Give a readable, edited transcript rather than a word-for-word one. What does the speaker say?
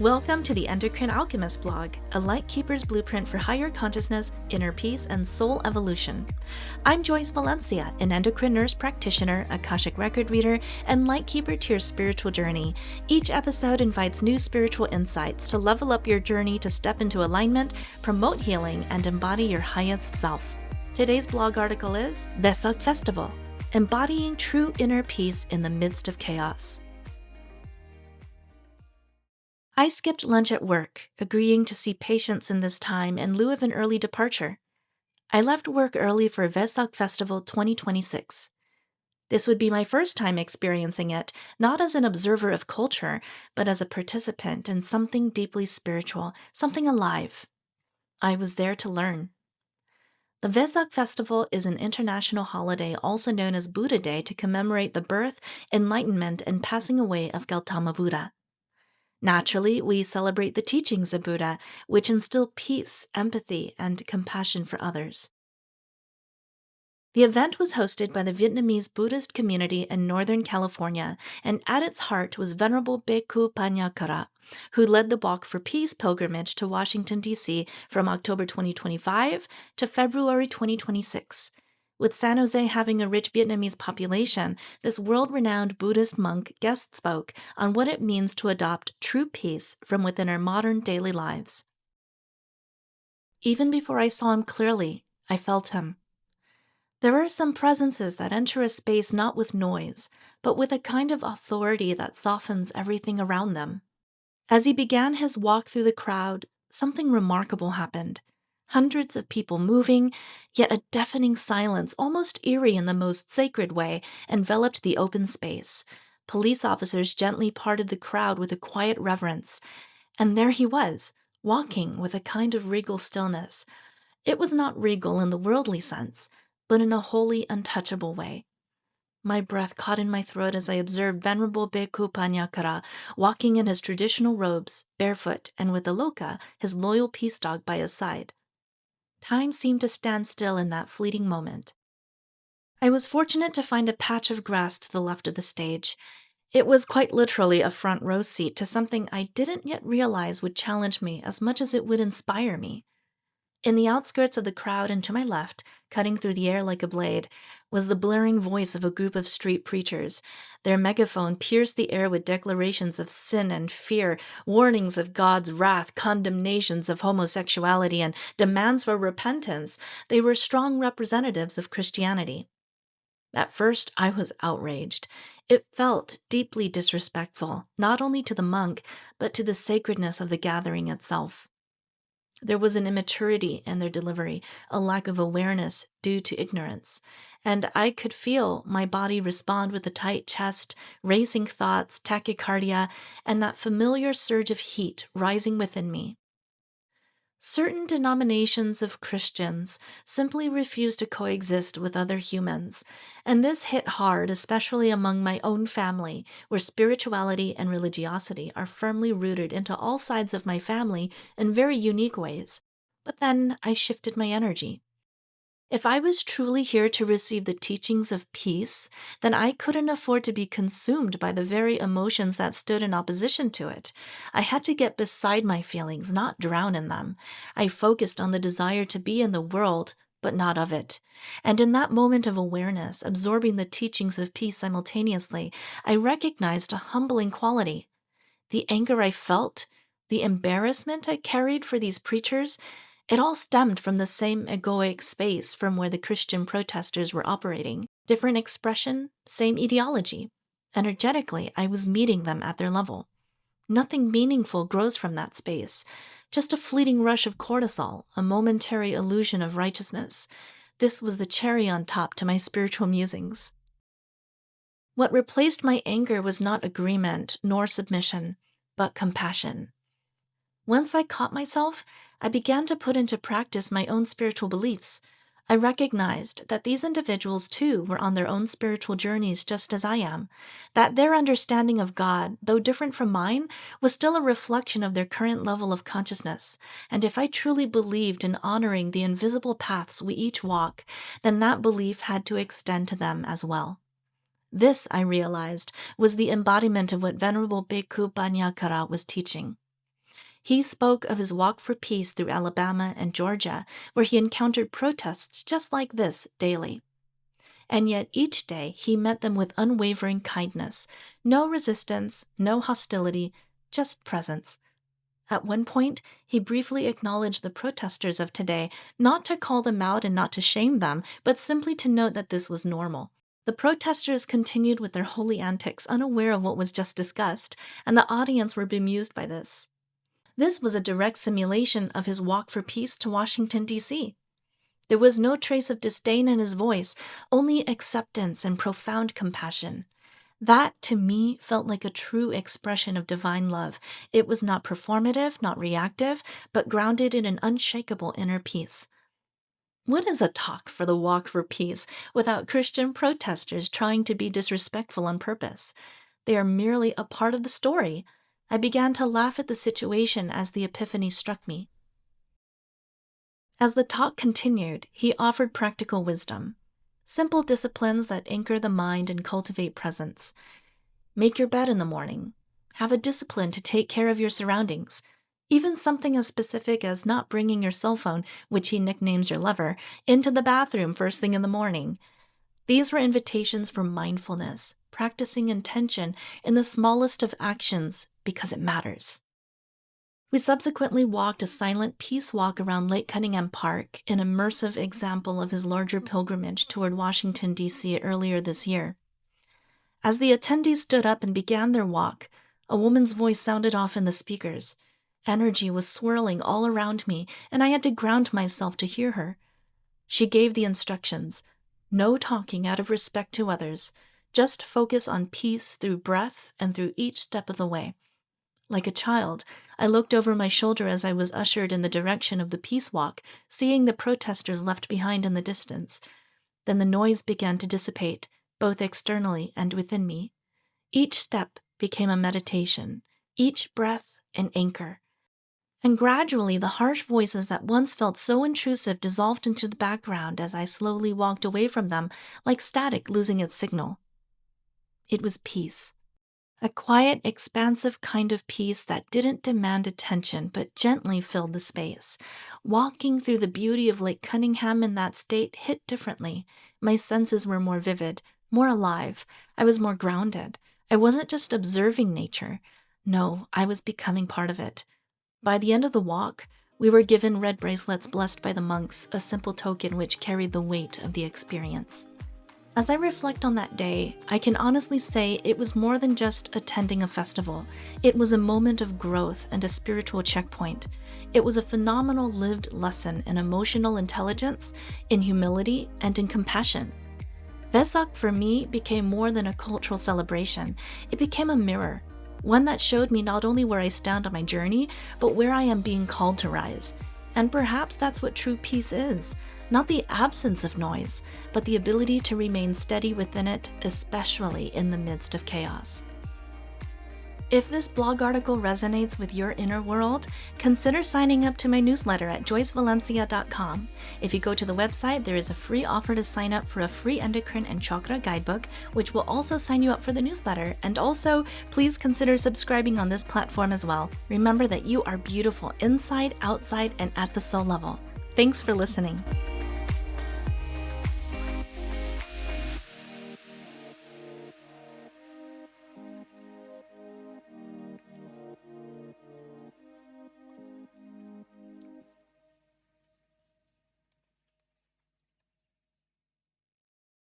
Welcome to the Endocrine Alchemist blog, a light keeper's blueprint for higher consciousness, inner peace, and soul evolution. I'm Joyce Valencia, an endocrine nurse practitioner, Akashic record reader, and light keeper to your spiritual journey. Each episode invites new spiritual insights to level up your journey to step into alignment, promote healing, and embody your highest self. Today's blog article is Vesak Festival, embodying true inner peace in the midst of chaos. I skipped lunch at work, agreeing to see patients in this time in lieu of an early departure. I left work early for Vesak Festival 2026. This would be my first time experiencing it, not as an observer of culture, but as a participant in something deeply spiritual, something alive. I was there to learn. The Vesak Festival is an international holiday also known as Buddha Day to commemorate the birth, enlightenment, and passing away of Gautama Buddha. Naturally, we celebrate the teachings of Buddha, which instill peace, empathy, and compassion for others. The event was hosted by the Vietnamese Buddhist community in Northern California, and at its heart was Venerable Bhikkhu Paññākāra, who led the Walk for Peace pilgrimage to Washington, D.C. from October 2025 to February 2026. With San Jose having a rich Vietnamese population, this world-renowned Buddhist monk guest spoke on what it means to adopt true peace from within our modern daily lives. Even before I saw him clearly, I felt him. There are some presences that enter a space not with noise, but with a kind of authority that softens everything around them. As he began his walk through the crowd, something remarkable happened. Hundreds of people moving, yet a deafening silence, almost eerie in the most sacred way, enveloped the open space. Police officers gently parted the crowd with a quiet reverence. And there he was, walking with a kind of regal stillness. It was not regal in the worldly sense, but in a wholly untouchable way. My breath caught in my throat as I observed Venerable Bhikkhu Paññākāra walking in his traditional robes, barefoot, and with Aloka, his loyal peace dog, by his side. Time seemed to stand still in that fleeting moment. I was fortunate to find a patch of grass to the left of the stage. It was quite literally a front row seat to something I didn't yet realize would challenge me as much as it would inspire me. In the outskirts of the crowd and to my left, cutting through the air like a blade, was the blaring voice of a group of street preachers. Their megaphone pierced the air with declarations of sin and fear, warnings of God's wrath, condemnations of homosexuality, and demands for repentance. They were strong representatives of Christianity. At first, I was outraged. It felt deeply disrespectful, not only to the monk, but to the sacredness of the gathering itself. There was an immaturity in their delivery, a lack of awareness due to ignorance, and I could feel my body respond with a tight chest, racing thoughts, tachycardia, and that familiar surge of heat rising within me. Certain denominations of Christians simply refuse to coexist with other humans, and this hit hard, especially among my own family, where spirituality and religiosity are firmly rooted into all sides of my family in very unique ways. But then I shifted my energy. If I was truly here to receive the teachings of peace, then I couldn't afford to be consumed by the very emotions that stood in opposition to it. I had to get beside my feelings, not drown in them. I focused on the desire to be in the world, but not of it. And in that moment of awareness, absorbing the teachings of peace simultaneously, I recognized a humbling quality. The anger I felt, the embarrassment I carried for these preachers, it all stemmed from the same egoic space from where the Christian protesters were operating. Different expression, same ideology. Energetically, I was meeting them at their level. Nothing meaningful grows from that space. Just a fleeting rush of cortisol, a momentary illusion of righteousness. This was the cherry on top to my spiritual musings. What replaced my anger was not agreement nor submission, but compassion. Once I caught myself, I began to put into practice my own spiritual beliefs. I recognized that these individuals too were on their own spiritual journeys just as I am, that their understanding of God, though different from mine, was still a reflection of their current level of consciousness, and if I truly believed in honoring the invisible paths we each walk, then that belief had to extend to them as well. This, I realized, was the embodiment of what Venerable Bhikkhu Paññākāra was teaching. He spoke of his walk for peace through Alabama and Georgia, where he encountered protests just like this daily. And yet each day he met them with unwavering kindness. No resistance, no hostility, just presence. At one point, he briefly acknowledged the protesters of today, not to call them out and not to shame them, but simply to note that this was normal. The protesters continued with their holy antics, unaware of what was just discussed, and the audience were bemused by this. This was a direct simulation of his walk for peace to Washington, D.C. There was no trace of disdain in his voice, only acceptance and profound compassion. That, to me, felt like a true expression of divine love. It was not performative, not reactive, but grounded in an unshakable inner peace. What is a talk for the walk for peace without Christian protesters trying to be disrespectful on purpose? They are merely a part of the story. I began to laugh at the situation as the epiphany struck me. As the talk continued, he offered practical wisdom. Simple disciplines that anchor the mind and cultivate presence. Make your bed in the morning. Have a discipline to take care of your surroundings. Even something as specific as not bringing your cell phone, which he nicknames your lover, into the bathroom first thing in the morning. These were invitations for mindfulness, practicing intention in the smallest of actions because it matters. We subsequently walked a silent peace walk around Lake Cunningham Park, an immersive example of his larger pilgrimage toward Washington, D.C. earlier this year. As the attendees stood up and began their walk, a woman's voice sounded off in the speakers. Energy was swirling all around me, and I had to ground myself to hear her. She gave the instructions. No talking out of respect to others. Just focus on peace through breath and through each step of the way. Like a child, I looked over my shoulder as I was ushered in the direction of the peace walk, seeing the protesters left behind in the distance. Then the noise began to dissipate, both externally and within me. Each step became a meditation, each breath an anchor. And gradually the harsh voices that once felt so intrusive dissolved into the background as I slowly walked away from them, like static losing its signal. It was peace. A quiet, expansive kind of peace that didn't demand attention but gently filled the space. Walking through the beauty of Lake Cunningham in that state hit differently. My senses were more vivid, more alive. I was more grounded. I wasn't just observing nature. No, I was becoming part of it. By the end of the walk, we were given red bracelets blessed by the monks, a simple token which carried the weight of the experience. As I reflect on that day, I can honestly say it was more than just attending a festival. It was a moment of growth and a spiritual checkpoint. It was a phenomenal lived lesson in emotional intelligence, in humility, and in compassion. Vesak for me became more than a cultural celebration. It became a mirror, one that showed me not only where I stand on my journey, but where I am being called to rise. And perhaps that's what true peace is. Not the absence of noise, but the ability to remain steady within it, especially in the midst of chaos. If this blog article resonates with your inner world, consider signing up to my newsletter at joycevalencia.com. If you go to the website, there is a free offer to sign up for a free endocrine and chakra guidebook, which will also sign you up for the newsletter. And also, please consider subscribing on this platform as well. Remember that you are beautiful inside, outside, and at the soul level. Thanks for listening.